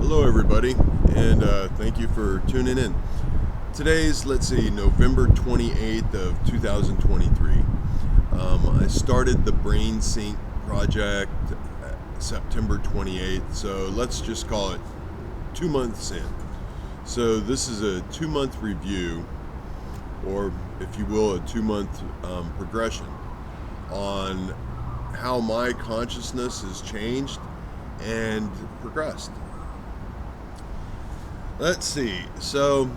Hello everybody, and thank you for tuning in. Today's, November 28th of 2023. I started the BrainSync project September 28th, so let's just call it 2 months in. So this is a 2-month review, or if you will, a 2-month progression on how my consciousness has changed and progressed. Let's see. So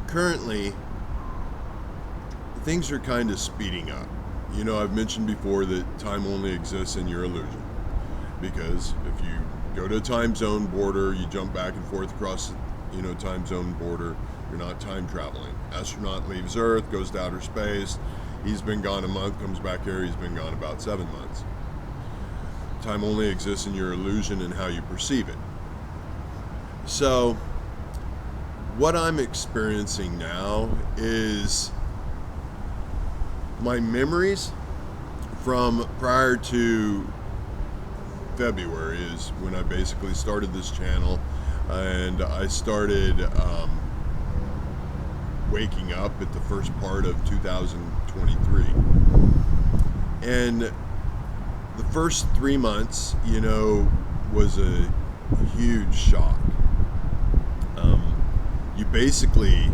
currently things are kind of speeding up. You know, I've mentioned before that time only exists in your illusion, because if you go to a time zone border, you jump back and forth across the time zone border, you're not time traveling. Astronaut leaves Earth, goes to outer space. He's been gone a month, comes back here, he's been gone about 7 months. Time only exists in your illusion and how you perceive it. So what I'm experiencing now is my memories from prior to February is when I basically started this channel, and I started waking up at the first part of 2023. And the first 3 months, was a huge shock. You basically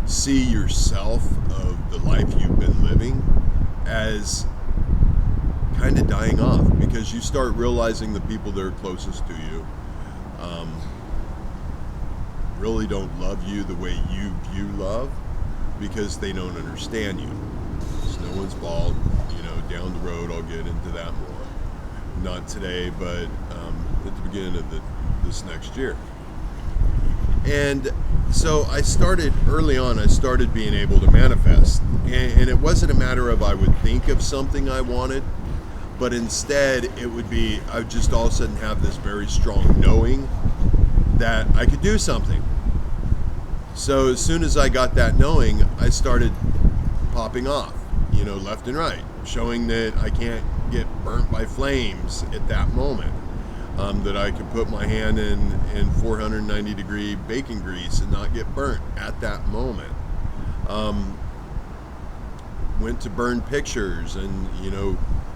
see yourself of the life you've been living as kind of dying off, because you start realizing the people that are closest to you really don't love you the way you view love, because they don't understand you. It's no one's fault. Down the road I'll get into that more. Not today, but at the beginning of this next year. And so I started being able to manifest, and it wasn't a matter of I would think of something I wanted, but instead it would be I would just all of a sudden have this very strong knowing that I could do something. So as soon as I got that knowing, I started popping off, left and right, showing that I can't get burnt by flames at that moment. That I could put my hand in 490 degree bacon grease and not get burnt at that moment. Went to burn pictures and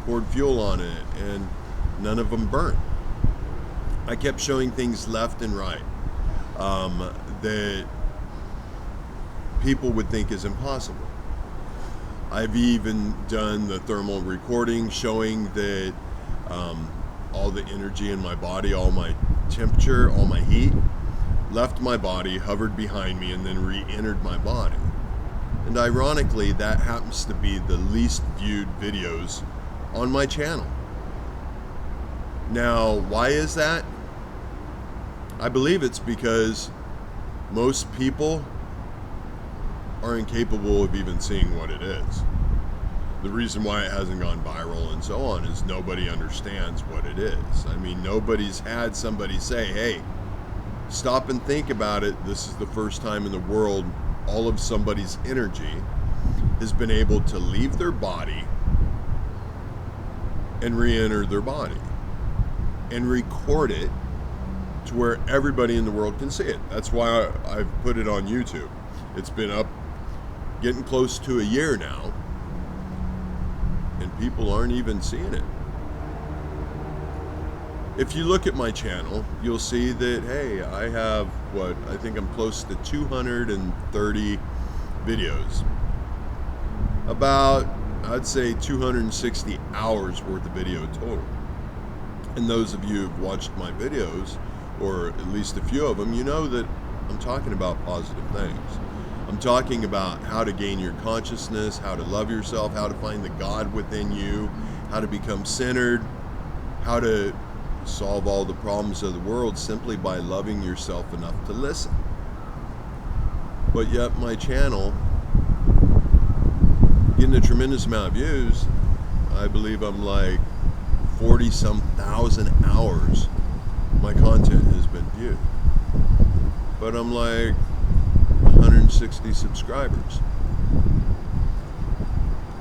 poured fuel on it, and none of them burnt. I kept showing things left and right that people would think is impossible. I've even done the thermal recording showing that all the energy in my body, all my temperature, all my heat left my body, hovered behind me, and then re-entered my body. And ironically, that happens to be the least viewed videos on my channel. Now, why is that? I believe it's because most people are incapable of even seeing what it is. The reason why it hasn't gone viral and so on is nobody understands what it is. I mean, nobody's had somebody say, hey, stop and think about it. This is the first time in the world all of somebody's energy has been able to leave their body and re-enter their body and record it to where everybody in the world can see it. That's why I've put it on YouTube. It's been up getting close to a year now, and people aren't even seeing it. If you look at my channel, you'll see that, hey, I have I think I'm close to 230 videos. About, I'd say 260 hours worth of video total. And those of you who've watched my videos, or at least a few of them, you know that I'm talking about positive things. I'm talking about how to gain your consciousness, how to love yourself, how to find the God within you, how to become centered, how to solve all the problems of the world simply by loving yourself enough to listen. But yet my channel, getting a tremendous amount of views, I believe I'm like 40-some thousand hours my content has been viewed. But I'm like 160 subscribers.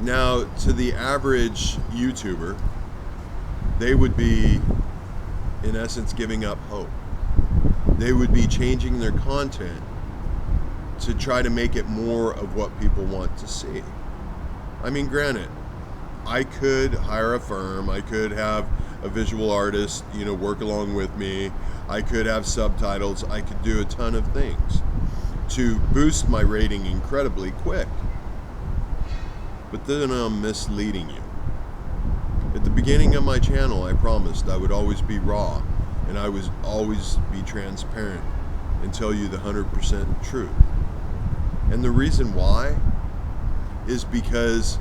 Now, to the average YouTuber, they would be in essence, giving up hope. They would be changing their content to try to make it more of what people want to see. I mean, granted, I could hire a firm, I could have a visual artist, work along with me, I could have subtitles, I could do a ton of things to boost my rating incredibly quick. But then I'm misleading you. At the beginning of my channel, I promised I would always be raw and I would always be transparent and tell you the 100% truth. And the reason why is because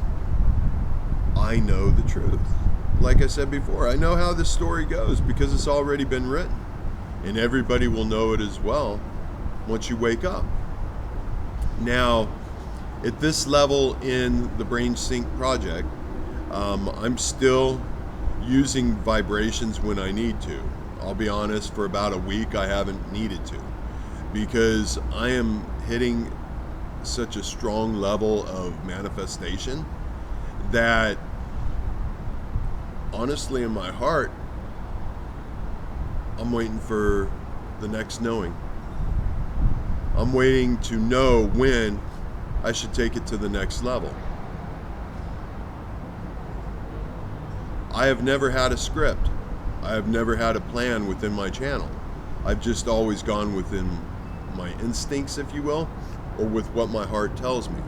I know the truth. Like I said before, I know how this story goes because it's already been written. And everybody will know it as well once you wake up. Now, at this level in the BrainSync project, I'm still using vibrations when I need to. I'll be honest, for about a week I haven't needed to because I am hitting such a strong level of manifestation that honestly in my heart I'm waiting for the next knowing. I'm waiting to know when I should take it to the next level. I have never had a script. I have never had a plan within my channel. I've just always gone within my instincts, if you will, or with what my heart tells me.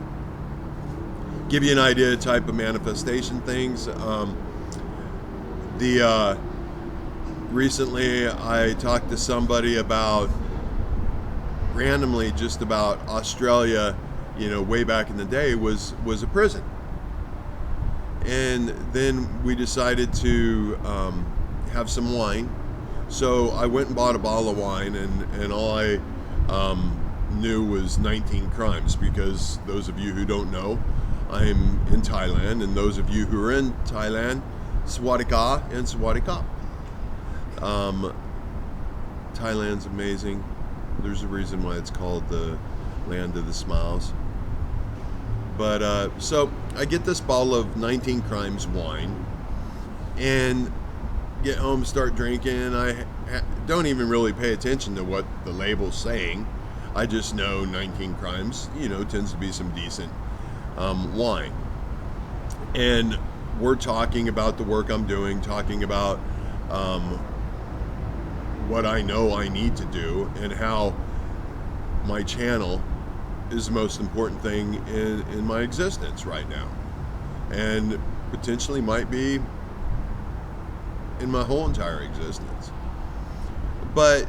Give you an idea of type of manifestation things. Recently I talked to somebody about, randomly, just about Australia, way back in the day was a prison. And then we decided to have some wine. So I went and bought a bottle of wine, and all I knew was 19 crimes, because those of you who don't know, I'm in Thailand, and those of you who are in Thailand, Swadika and Swadika. Thailand's amazing. There's a reason why it's called the land of the smiles. But so I get this bottle of 19 Crimes wine and get home, start drinking. I don't even really pay attention to what the label's saying. I just know 19 Crimes, tends to be some decent wine. And we're talking about the work I'm doing, talking about what I know I need to do, and how my channel is the most important thing in my existence right now, and potentially might be in my whole entire existence. But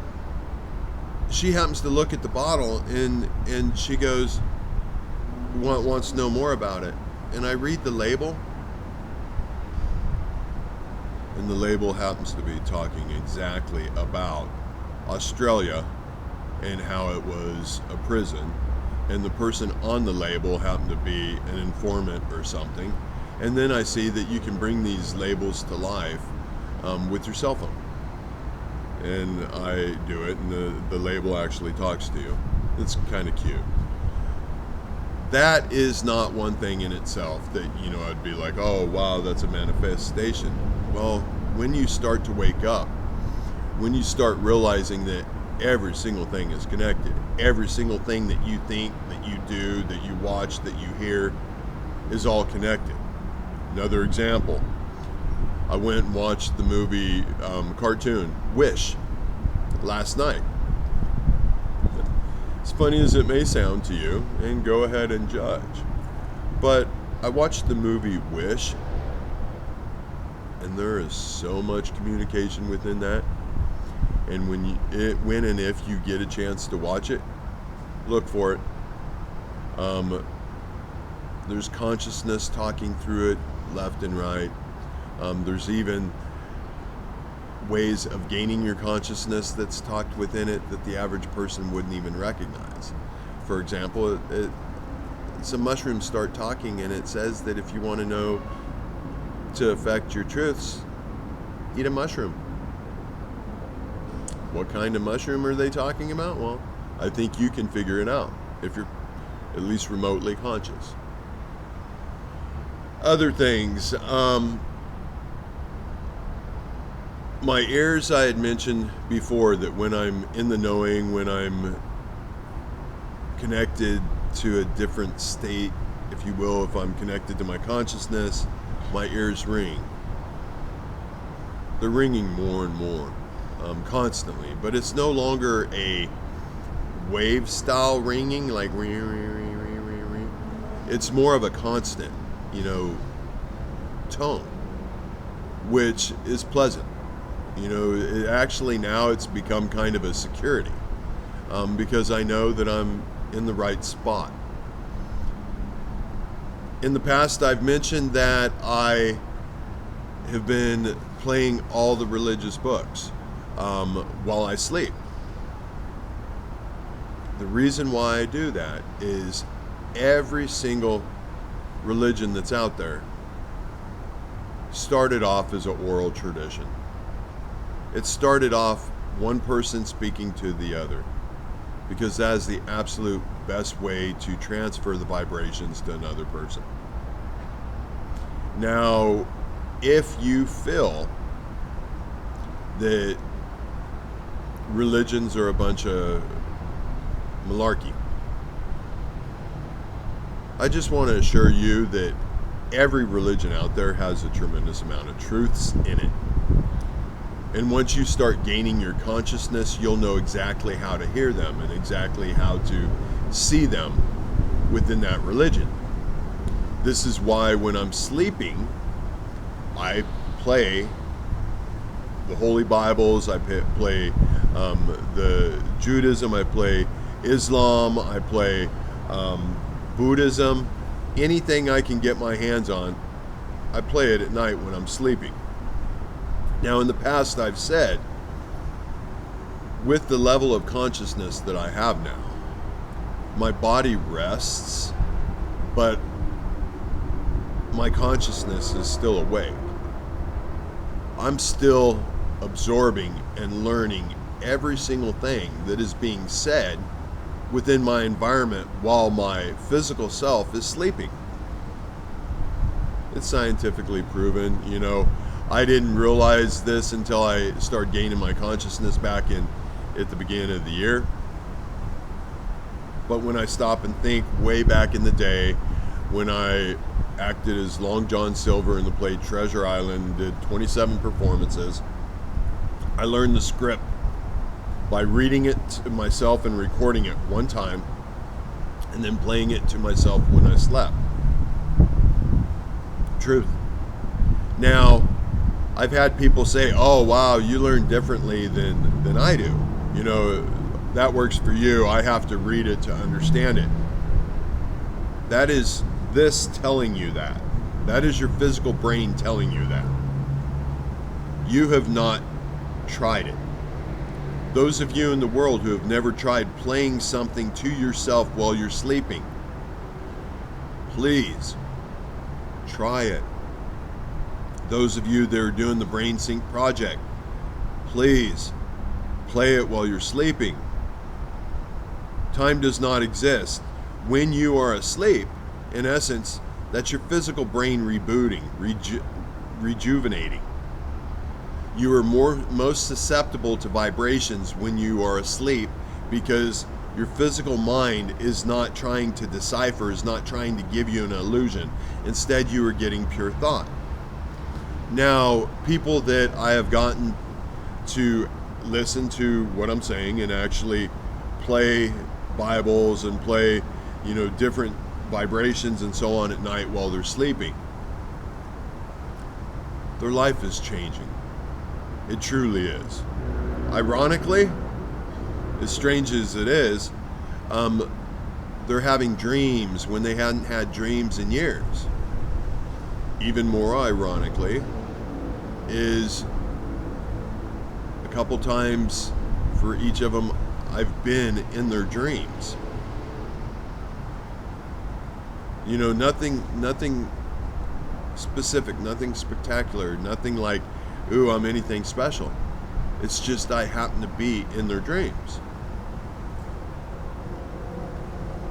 she happens to look at the bottle and she goes, wants to know more about it. And I read the label, and the label happens to be talking exactly about Australia and how it was a prison, and the person on the label happened to be an informant or something. And then I see that you can bring these labels to life with your cell phone, and I do it, and the label actually talks to you. It's kind of cute. That is not one thing in itself that I'd be like, oh wow, that's a manifestation. Well, when you start to wake up, when you start realizing that every single thing is connected, every single thing that you think, that you do, that you watch, that you hear, is all connected. Another example, I went and watched the movie cartoon Wish last night. As funny as it may sound to you, and go ahead and judge, but I watched the movie Wish, and there is so much communication within that. And when and if you get a chance to watch it, look for it. There's consciousness talking through it left and right. There's even ways of gaining your consciousness that's talked within it that the average person wouldn't even recognize. For example, some mushrooms start talking, and it says that if you want to know to affect your truths, eat a mushroom. What kind of mushroom are they talking about? Well, I think you can figure it out if you're at least remotely conscious. Other things, My ears, I had mentioned before that when I'm in the knowing, when I'm connected to a different state, if you will, if I'm connected to my consciousness, my ears ring. They're ringing more and more, constantly. But it's no longer a wave style ringing, like ring, ring, ring, ring, ring, ring. It's more of a constant, tone, which is pleasant. It actually now it's become kind of a security, because I know that I'm in the right spot. In the past, I've mentioned that I have been playing all the religious books while I sleep. The reason why I do that is every single religion that's out there started off as an oral tradition. It started off one person speaking to the other, because that is the absolute best way to transfer the vibrations to another person. Now, if you feel that religions are a bunch of malarkey, I just want to assure you that every religion out there has a tremendous amount of truths in it. And once you start gaining your consciousness, you'll know exactly how to hear them and exactly how to see them within that religion. This is why when I'm sleeping, I play the Holy Bibles, I play the Judaism, I play Islam, I play Buddhism, anything I can get my hands on, I play it at night when I'm sleeping. Now, in the past, I've said, with the level of consciousness that I have now, my body rests, but my consciousness is still awake. I'm still absorbing and learning every single thing that is being said within my environment while my physical self is sleeping. It's scientifically proven. I didn't realize this until I started gaining my consciousness back at the beginning of the year. But when I stop and think way back in the day, when I acted as Long John Silver in the play Treasure Island, did 27 performances, I learned the script by reading it to myself and recording it one time, and then playing it to myself when I slept. Truth. Now, I've had people say, "Oh, wow, you learn differently than I do. That works for you. I have to read it to understand it." That is this telling you that. That is your physical brain telling you that. You have not tried it. Those of you in the world who have never tried playing something to yourself while you're sleeping, please try it. Those of you that are doing the BrainSync project, please play it while you're sleeping. Time does not exist. When you are asleep, in essence, that's your physical brain rebooting, rejuvenating. You are most susceptible to vibrations when you are asleep, because your physical mind is not trying to decipher, is not trying to give you an illusion. Instead, you are getting pure thought. Now, people that I have gotten to listen to what I'm saying and actually play Bibles and play, different vibrations and so on at night while they're sleeping, their life is changing. It truly is. Ironically, as strange as it is, they're having dreams when they hadn't had dreams in years. Even more ironically is a couple times for each of them I've been in their dreams. Nothing specific, nothing spectacular, nothing like, ooh, I'm anything special. It's just I happen to be in their dreams.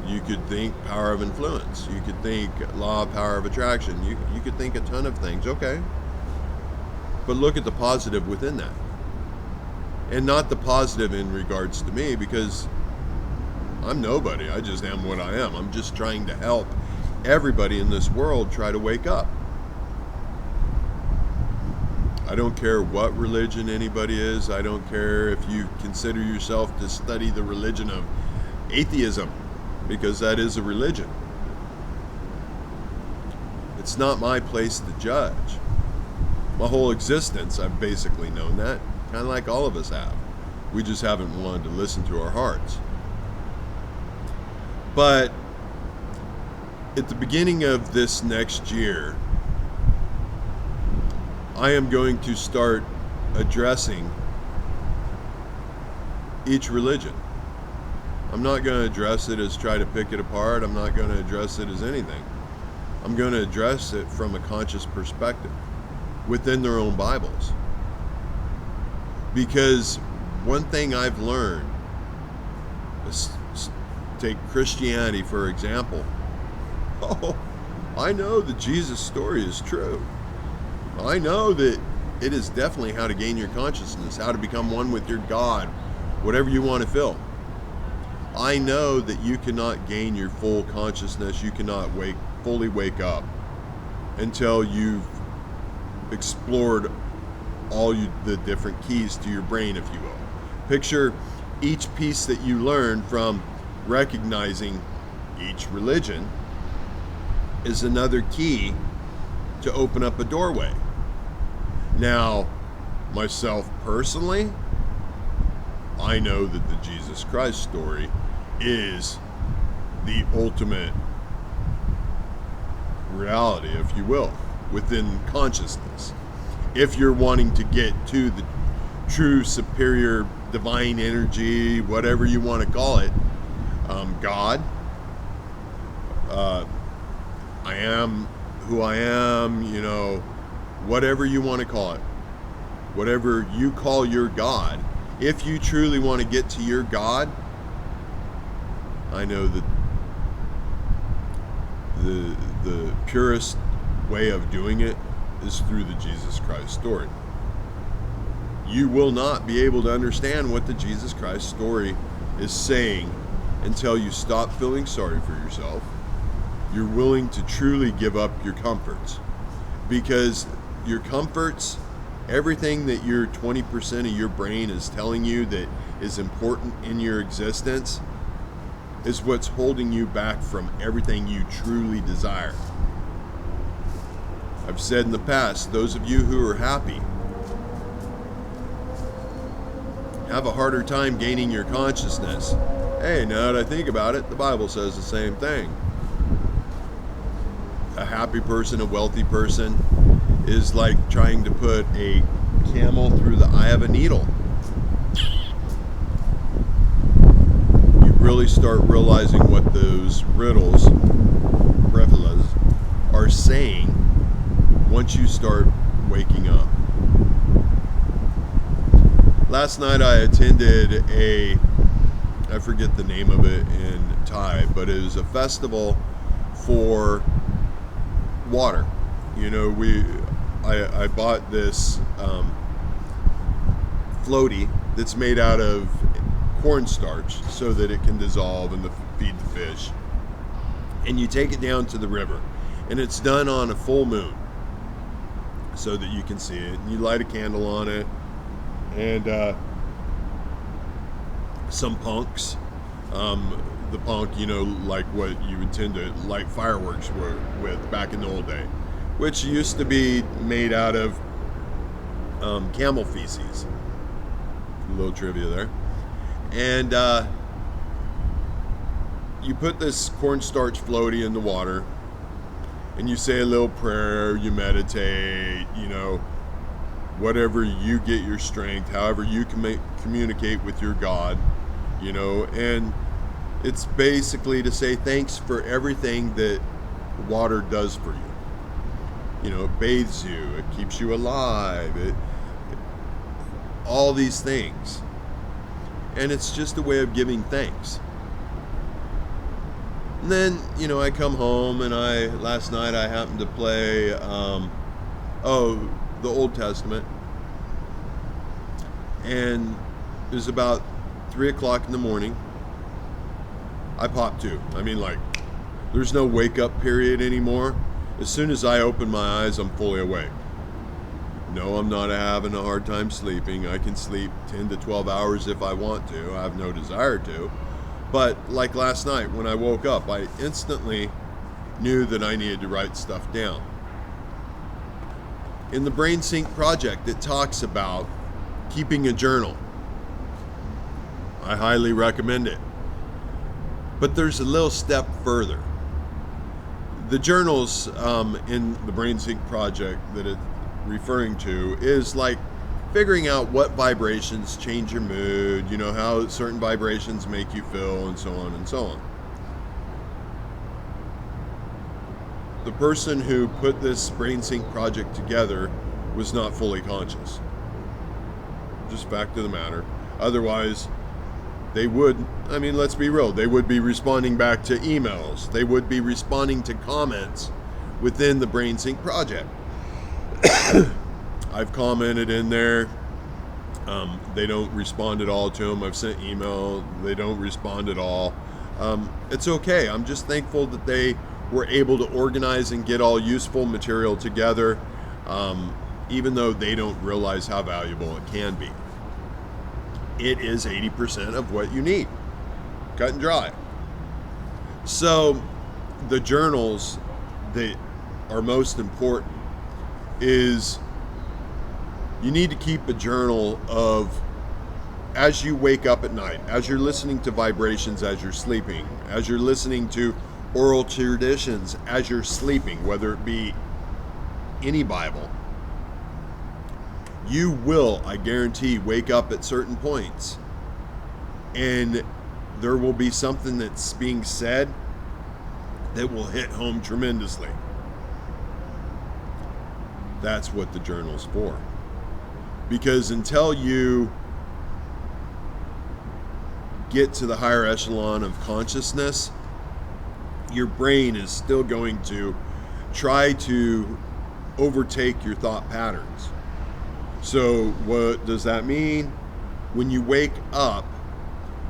You could think power of influence. You could think law of power of attraction. You could think a ton of things. Okay. But look at the positive within that. And not the positive in regards to me, because I'm nobody. I just am what I am. I'm just trying to help everybody in this world try to wake up. I don't care what religion anybody is. I don't care if you consider yourself to study the religion of atheism, because that is a religion. It's not my place to judge. My whole existence, I've basically known that, kind of like all of us have. We just haven't wanted to listen to our hearts. But at the beginning of this next year, I am going to start addressing each religion. I'm not going to address it as try to pick it apart. I'm not going to address it as anything. I'm going to address it from a conscious perspective within their own Bibles. Because one thing I've learned, take Christianity for example. Oh, I know the Jesus story is true. I know that it is definitely how to gain your consciousness, how to become one with your God, whatever you want to feel. I know that you cannot gain your full consciousness, you cannot fully wake up until you've explored all the different keys to your brain, if you will. Picture each piece that you learn from recognizing each religion is another key to open up a doorway. Now, myself personally, I know that the Jesus Christ story is the ultimate reality, if you will, within consciousness. If you're wanting to get to the true superior divine energy, whatever you want to call it, God, I am who I am, whatever you want to call it, whatever you call your God, if you truly want to get to your God, I know that the purest way of doing it is through the Jesus Christ story. You will not be able to understand what the Jesus Christ story is saying until you stop feeling sorry for yourself. You're willing to truly give up your comforts, because your comforts, everything that your 20% of your brain is telling you that is important in your existence, is what's holding you back from everything you truly desire. I've said in the past, those of you who are happy have a harder time gaining your consciousness. Hey, now that I think about it, the Bible says the same thing. A happy person, a wealthy person, is like trying to put a camel through the eye of a needle. You really start realizing what those riddles, brevilas, are saying once you start waking up. Last night I attended I forget the name of it in Thai, but it was a festival for water. I bought this floaty that's made out of cornstarch so that it can dissolve and feed the fish. And you take it down to the river, and it's done on a full moon so that you can see it. And you light a candle on it, and some punks, the punk, like what you would tend to light fireworks with back in the old day, which used to be made out of camel feces. A little trivia there. And you put this cornstarch floaty in the water, and you say a little prayer, you meditate, whatever you get your strength, however you can communicate with your God, and it's basically to say thanks for everything that water does for you. It bathes you, it keeps you alive, all these things. And it's just a way of giving thanks. And then, I come home, and last night I happened to play, the Old Testament. And is about 3 o'clock in the morning. I pop to. I mean, like, there's no wake up period anymore. As soon as I open my eyes, I'm fully awake. No, I'm not having a hard time sleeping. I can sleep 10 to 12 hours if I want to. I have no desire to. But like last night when I woke up, I instantly knew that I needed to write stuff down. In the BrainSync project, it talks about keeping a journal. I highly recommend it. But there's a little step further. The journals in the BrainSync project that it's referring to is like figuring out what vibrations change your mood, you know, how certain vibrations make you feel, and so on and so on. The person who put this BrainSync project together was not fully conscious. Just fact of the matter. Otherwise, they would, I mean, let's be real, they would be responding back to emails. They would be responding to comments within the BrainSync project. I've commented in there. They don't respond at all to them. I've sent email. They don't respond at all. It's okay. I'm just thankful that they were able to organize and get all useful material together, even though they don't realize how valuable it can be. It is 80% of what you need. Cut and dry. So the journals that are most important is you need to keep a journal of, as you wake up at night, as you're listening to vibrations as you're sleeping, as you're listening to oral traditions as you're sleeping, whether it be any Bible, you will, I guarantee, wake up at certain points and there will be something that's being said that will hit home tremendously. That's what the journal's for. Because until you get to the higher echelon of consciousness, your brain is still going to try to overtake your thought patterns. So what does that mean? When you wake up,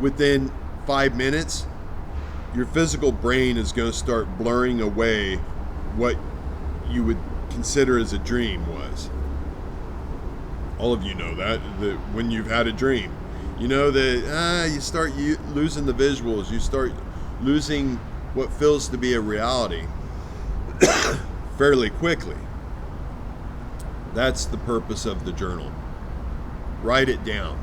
within 5 minutes, your physical brain is going to start blurring away what you would consider as a dream was. All of you know that when you've had a dream, you know that you start losing the visuals, you start losing what feels to be a reality fairly quickly. That's the purpose of the journal. Write it down.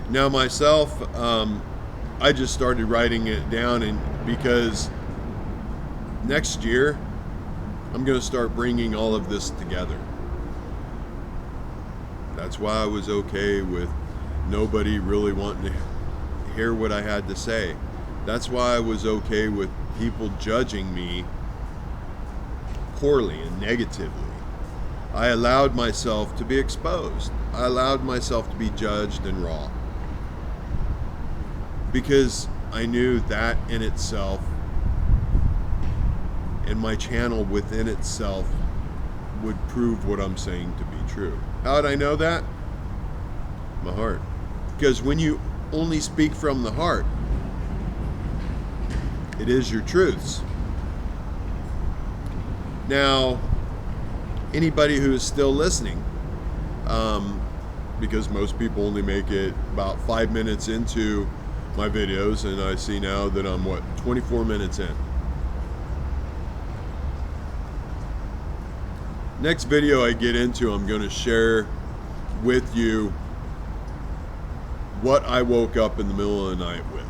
Now myself, I just started writing it down, and because next year I'm going to start bringing all of this together. That's why I was okay with nobody really wanting to hear what I had to say. That's why I was okay with people judging me poorly and negatively. I allowed myself to be exposed. I allowed myself to be judged and raw. Because I knew that in itself, and my channel within itself, would prove what I'm saying to be true. How did I know that? My heart. Because when you only speak from the heart, it is your truths. Now, anybody who is still listening, because most people only make it about 5 minutes into my videos, and I see now that I'm 24 minutes in. Next video I get into, I'm going to share with you what I woke up in the middle of the night with.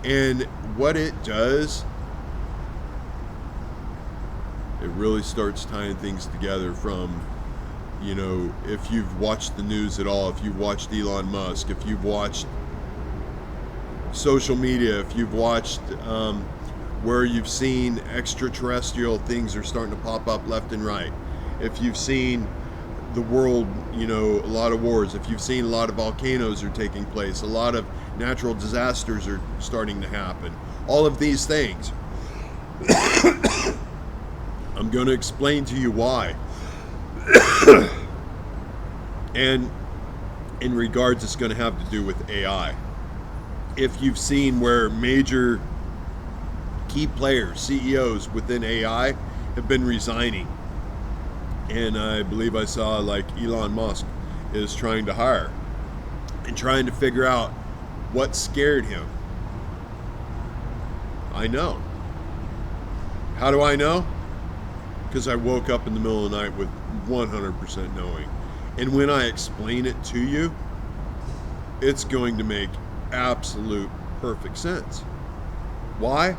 And what it does, it really starts tying things together from, you know, if you've watched the news at all, if you've watched Elon Musk, if you've watched social media, if you've watched where you've seen extraterrestrial things are starting to pop up left and right, if you've seen the world, you know, a lot of wars, if you've seen a lot of volcanoes are taking place, a lot of natural disasters are starting to happen, all of these things, I'm going to explain to you why. And in regards it's going to have to do with AI. If you've seen where major key players, CEOs within AI have been resigning, and I believe I saw like Elon Musk is trying to hire and trying to figure out what scared him. I know. How do I know? Because I woke up in the middle of the night with 100% knowing. And when I explain it to you, it's going to make absolute perfect sense. Why?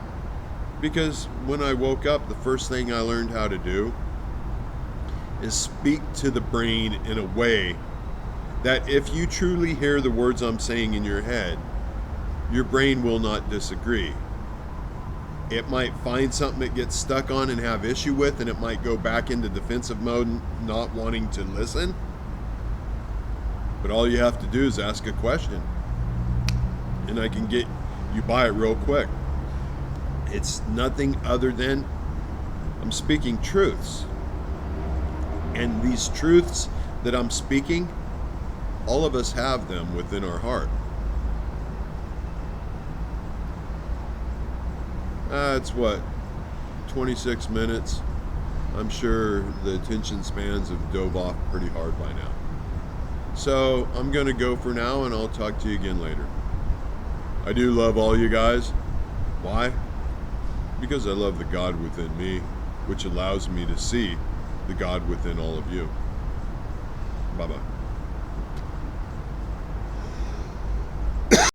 Because when I woke up, the first thing I learned how to do is speak to the brain in a way that if you truly hear the words I'm saying in your head, your brain will not disagree. It might find something it gets stuck on and have issue with, and it might go back into defensive mode, not wanting to listen. But all you have to do is ask a question, and I can get you by it real quick. It's nothing other than I'm speaking truths. And these truths that I'm speaking, all of us have them within our heart. It's what, 26 minutes? I'm sure the attention spans have dove off pretty hard by now. So I'm going to go for now, and I'll talk to you again later. I do love all you guys. Why? Because I love the God within me, which allows me to see the God within all of you. Bye-bye.